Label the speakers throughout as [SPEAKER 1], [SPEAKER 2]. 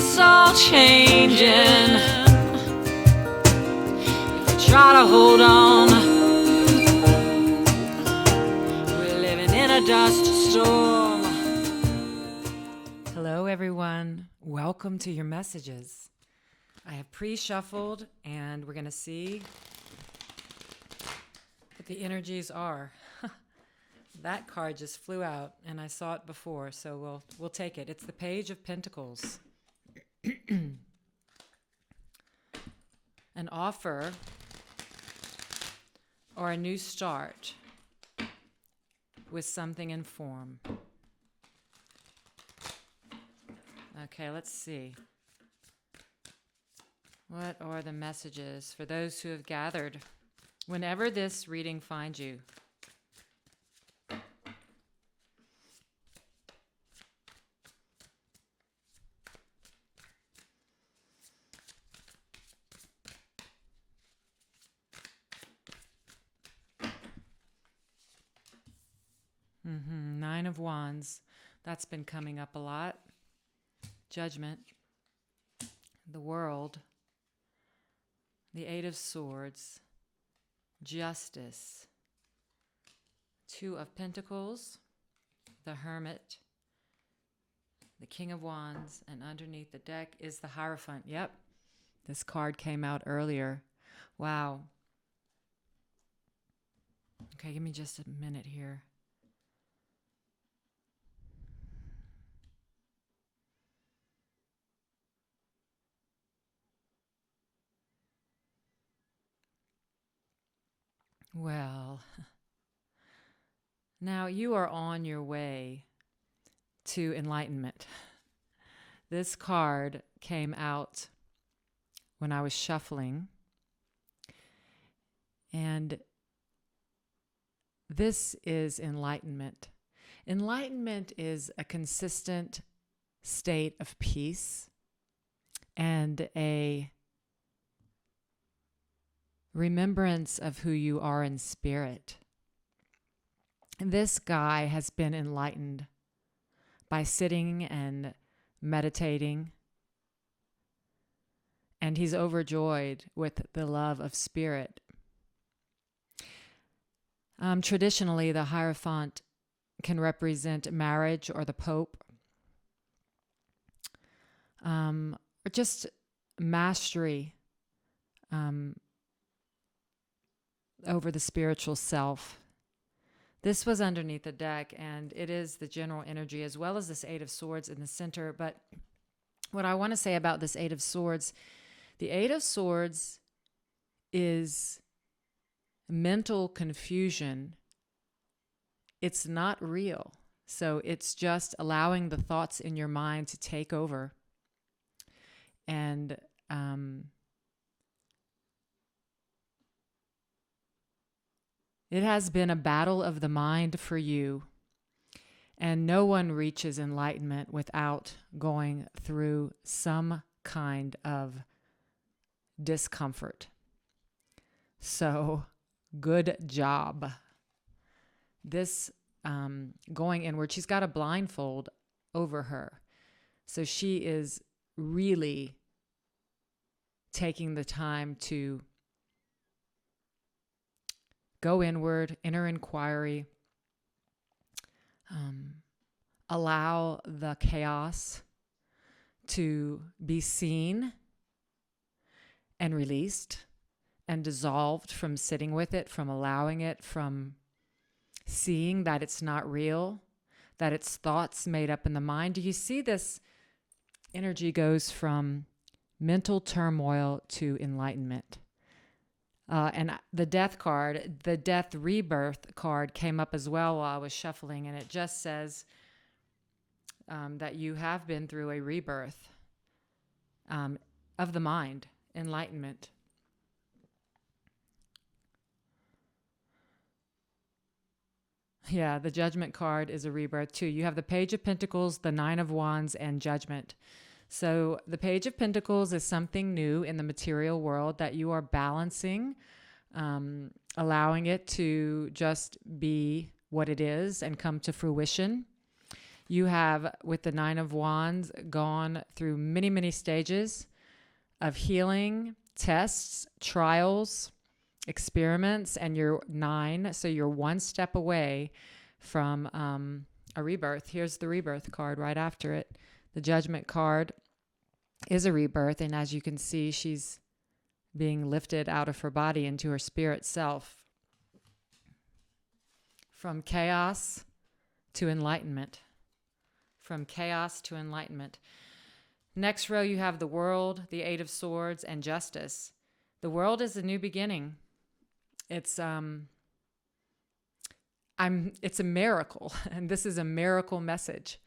[SPEAKER 1] it's all changing. If we try to hold on, we're living in a dust storm. Hello, everyone. Welcome to your messages. I have pre-shuffled, and we're going to see what the energies are. That card just flew out, and I saw it before, so we'll take it. It's the Page of Pentacles. An offer or a new start with something in form. Okay, let's see. What are the messages for those who have gathered? Whenever this reading finds you, Nine of Wands. That's been coming up a lot. Judgment. The World. The Eight of Swords. Justice. Two of Pentacles. The Hermit. The King of Wands. And underneath the deck is the Hierophant. Yep. This card came out earlier. Wow. Okay, give me just a minute here. Well, now you are on your way to enlightenment. This card came out when I was shuffling, and this is enlightenment. Enlightenment is a consistent state of peace and a remembrance of who you are in spirit. This guy has been enlightened by sitting and meditating, and he's overjoyed with the love of spirit. Traditionally, the Hierophant can represent marriage or the Pope, or just mastery over the spiritual self. This was underneath the deck, and it is the general energy as well as this Eight of Swords in the center. But what I want to say about this Eight of Swords, the Eight of Swords is mental confusion. It's not real. So it's just allowing the thoughts in your mind to take over. And it has been a battle of the mind for you, and no one reaches enlightenment without going through some kind of discomfort. So, good job. This going inward, she's got a blindfold over her. So she is really taking the time to go inward, inner inquiry, allow the chaos to be seen and released and dissolved from sitting with it, from allowing it, from seeing that it's not real, that it's thoughts made up in the mind. Do you see this energy goes from mental turmoil to enlightenment? And the death card, the death rebirth card came up as well while I was shuffling, and it just says that you have been through a rebirth of the mind, enlightenment. Yeah, the Judgment card is a rebirth too. You have the Page of Pentacles, the Nine of Wands, and Judgment. So the Page of Pentacles is something new in the material world that you are balancing, allowing it to just be what it is and come to fruition. You have, with the Nine of Wands, gone through many, many stages of healing, tests, trials, experiments, and you're 9. So you're one step away from a rebirth. Here's the rebirth card right after it. The Judgment card is a rebirth. And as you can see, she's being lifted out of her body into her spirit self. From chaos to enlightenment. From chaos to enlightenment. Next row, you have the World, the Eight of Swords, and Justice. The World is a new beginning. It's a miracle, and this is a miracle message.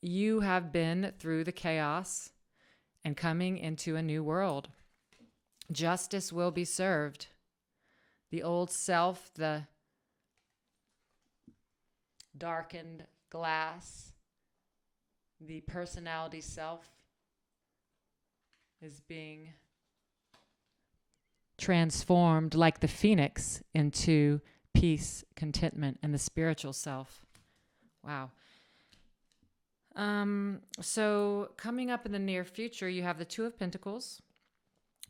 [SPEAKER 1] You have been through the chaos and coming into a new world. Justice will be served. The old self, the darkened glass, the personality self is being transformed like the phoenix into peace, contentment, and the spiritual self. Wow. So coming up in the near future, you have the Two of Pentacles,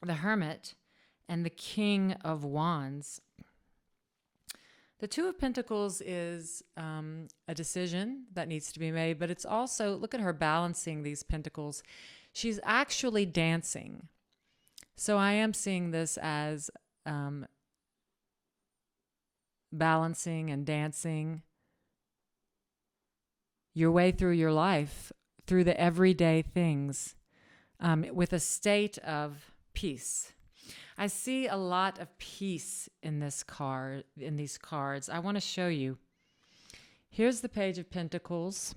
[SPEAKER 1] the Hermit, and the King of Wands. The Two of Pentacles is a decision that needs to be made, but it's also, look at her balancing these pentacles. She's actually dancing. So I am seeing this as balancing and dancing your way through your life, through the everyday things, with a state of peace. I see a lot of peace in this card, in these cards. I want to show you. Here's the Page of Pentacles.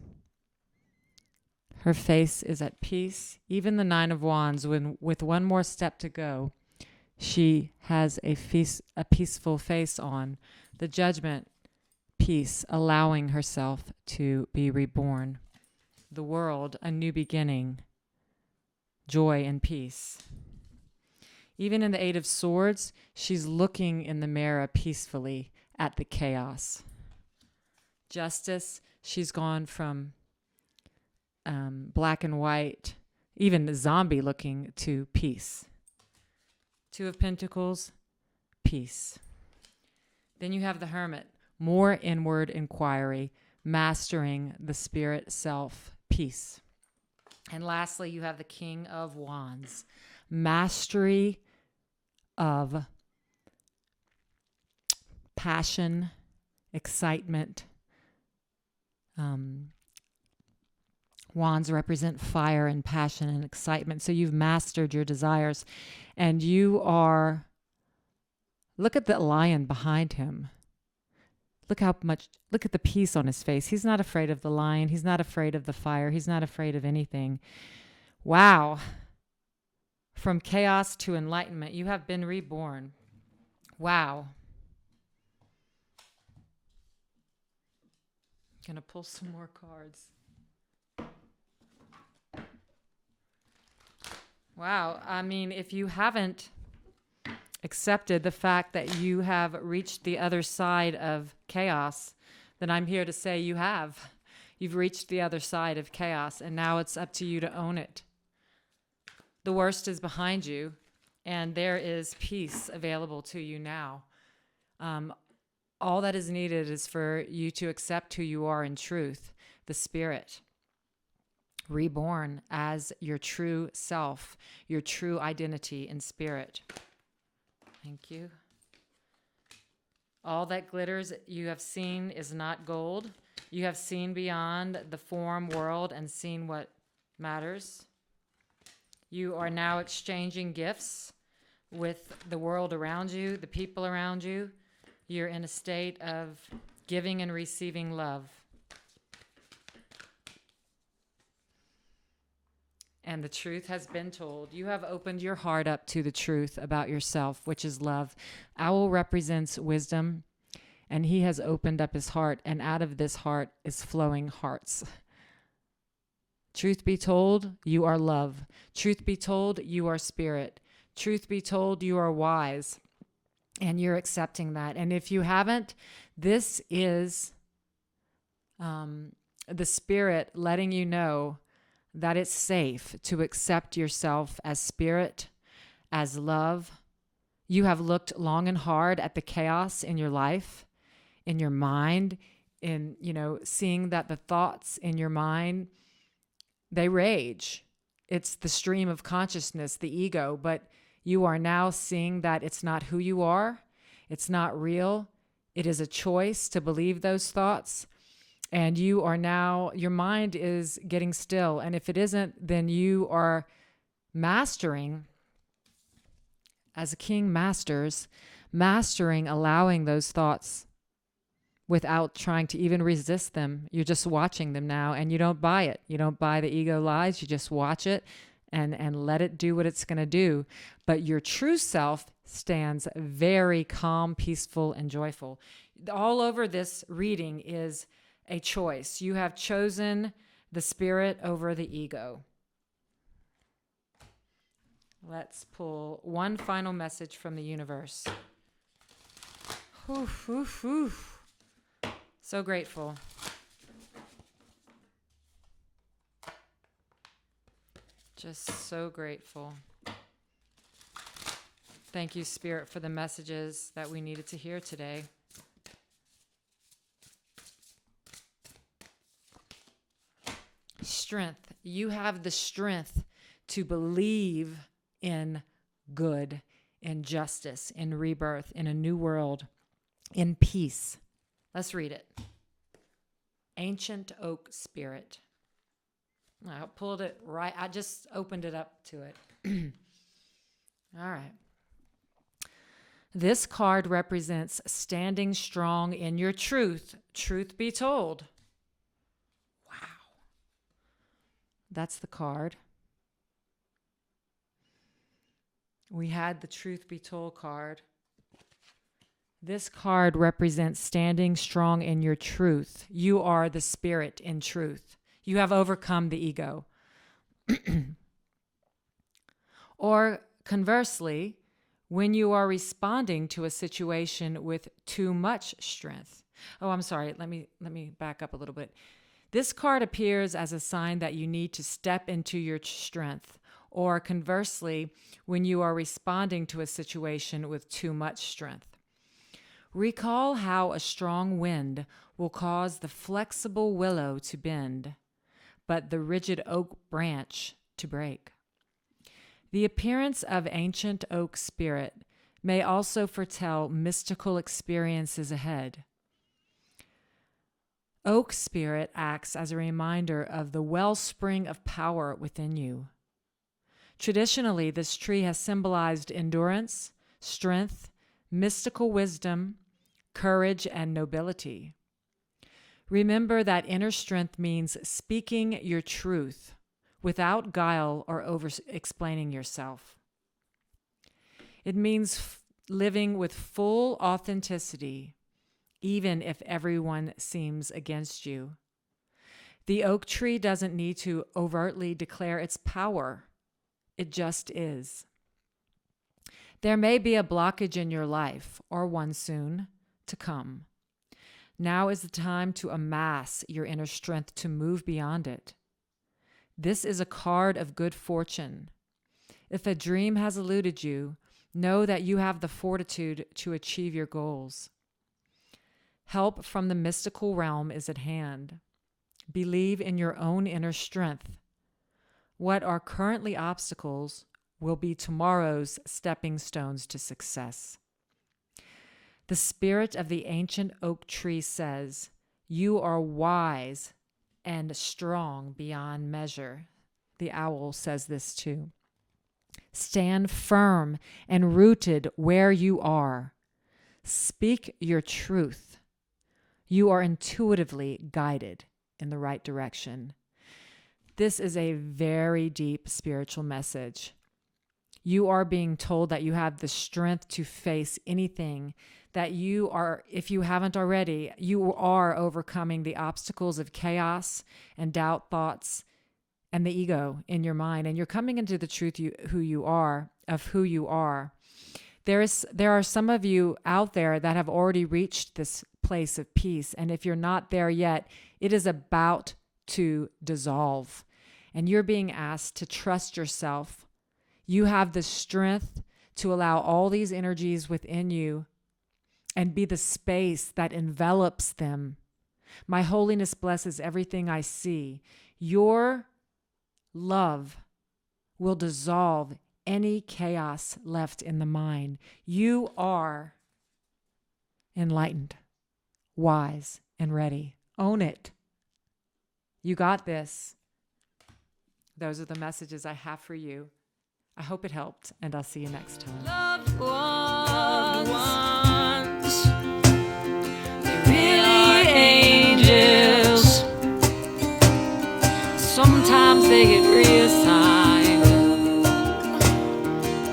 [SPEAKER 1] Her face is at peace. Even the Nine of Wands, with one more step to go, she has a peaceful face on. The Judgment, peace, allowing herself to be reborn. The World, a new beginning, joy and peace. Even in the Eight of Swords, she's looking in the mirror peacefully at the chaos. Justice, she's gone from black and white, even zombie looking, to peace. Two of Pentacles, peace. Then you have the Hermit, more inward inquiry, mastering the spirit self, peace. And lastly, you have the King of Wands, mastery of passion, excitement. Wands represent fire and passion and excitement. So you've mastered your desires, and you are, look at the lion behind him. Look at the peace on his face. He's not afraid of the lion. He's not afraid of the fire. He's not afraid of anything. Wow. From chaos to enlightenment, you have been reborn. Wow. I'm going to pull some more cards. Wow. I mean, if you haven't accepted the fact that you have reached the other side of chaos, then I'm here to say you have. You've reached the other side of chaos, and now it's up to you to own it. The worst is behind you, and there is peace available to you now. All that is needed is for you to accept who you are in truth, the spirit, reborn as your true self, your true identity in spirit. Thank you. All that glitters you have seen is not gold. You have seen beyond the form world and seen what matters. You are now exchanging gifts with the world around you, the people around you. You're in a state of giving and receiving love. And the truth has been told. You have opened your heart up to the truth about yourself, which is love. Owl represents wisdom, and he has opened up his heart, and out of this heart is flowing hearts. Truth be told, you are love. Truth be told, you are spirit. Truth be told, you are wise, and you're accepting that. And if you haven't, this is the spirit letting you know that it's safe to accept yourself as spirit, as love. You have looked long and hard at the chaos in your life, in your mind, in, seeing that the thoughts in your mind, they rage. It's the stream of consciousness, the ego, but you are now seeing that it's not who you are. It's not real. It is a choice to believe those thoughts. And you are now, your mind is getting still. And if it isn't, then you are mastering, as a king masters, mastering allowing those thoughts without trying to even resist them. You're just watching them now, and you don't buy it. You don't buy the ego lies. You just watch it and let it do what it's going to do. But your true self stands very calm, peaceful, and joyful. All over this reading is a choice. You have chosen the spirit over the ego. Let's pull one final message from the universe. Whew, whew, whew. So grateful. Just so grateful. Thank you, Spirit, for the messages that we needed to hear today. Strength. You have the strength to believe in good, in justice, in rebirth, in a new world, in peace. Let's read it. Ancient Oak Spirit. I pulled it right. I just opened it up to it. All right. This card represents standing strong in your truth. Truth be told. Wow. That's the card. We had the Truth Be Told card. This card represents standing strong in your truth. You are the spirit in truth. You have overcome the ego. Or conversely, when you are responding to a situation with too much strength. Oh, I'm sorry. Let me back up a little bit. This card appears as a sign that you need to step into your strength. Or conversely, when you are responding to a situation with too much strength. Recall how a strong wind will cause the flexible willow to bend, but the rigid oak branch to break. The appearance of ancient oak spirit may also foretell mystical experiences ahead. Oak spirit acts as a reminder of the wellspring of power within you. Traditionally, this tree has symbolized endurance, strength, mystical wisdom, courage, and nobility. Remember that inner strength means speaking your truth without guile or over-explaining yourself. It means living with full authenticity, even if everyone seems against you. The oak tree doesn't need to overtly declare its power. It just is. There may be a blockage in your life, or one soon to come. Now is the time to amass your inner strength to move beyond it. This is a card of good fortune. If a dream has eluded you, know that you have the fortitude to achieve your goals. Help from the mystical realm is at hand. Believe in your own inner strength. What are currently obstacles will be tomorrow's stepping stones to success. The spirit of the ancient oak tree says, "You are wise and strong beyond measure." The owl says this too. Stand firm and rooted where you are. Speak your truth. You are intuitively guided in the right direction. This is a very deep spiritual message. You are being told that you have the strength to face anything, that you are, if you haven't already, you are overcoming the obstacles of chaos and doubt thoughts and the ego in your mind. And you're coming into the truth of who you are. There are some of you out there that have already reached this place of peace. And if you're not there yet, it is about to dissolve. And you're being asked to trust yourself. You have the strength to allow all these energies within you and be the space that envelops them. My holiness blesses everything I see. Your love will dissolve any chaos left in the mind. You are enlightened, wise, and ready. Own it. You got this. Those are the messages I have for you. I hope it helped, and I'll see you next time.
[SPEAKER 2] Loved ones, they're really angels. Sometimes they get reassigned,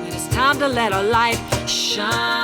[SPEAKER 2] and it's time to let our light shine.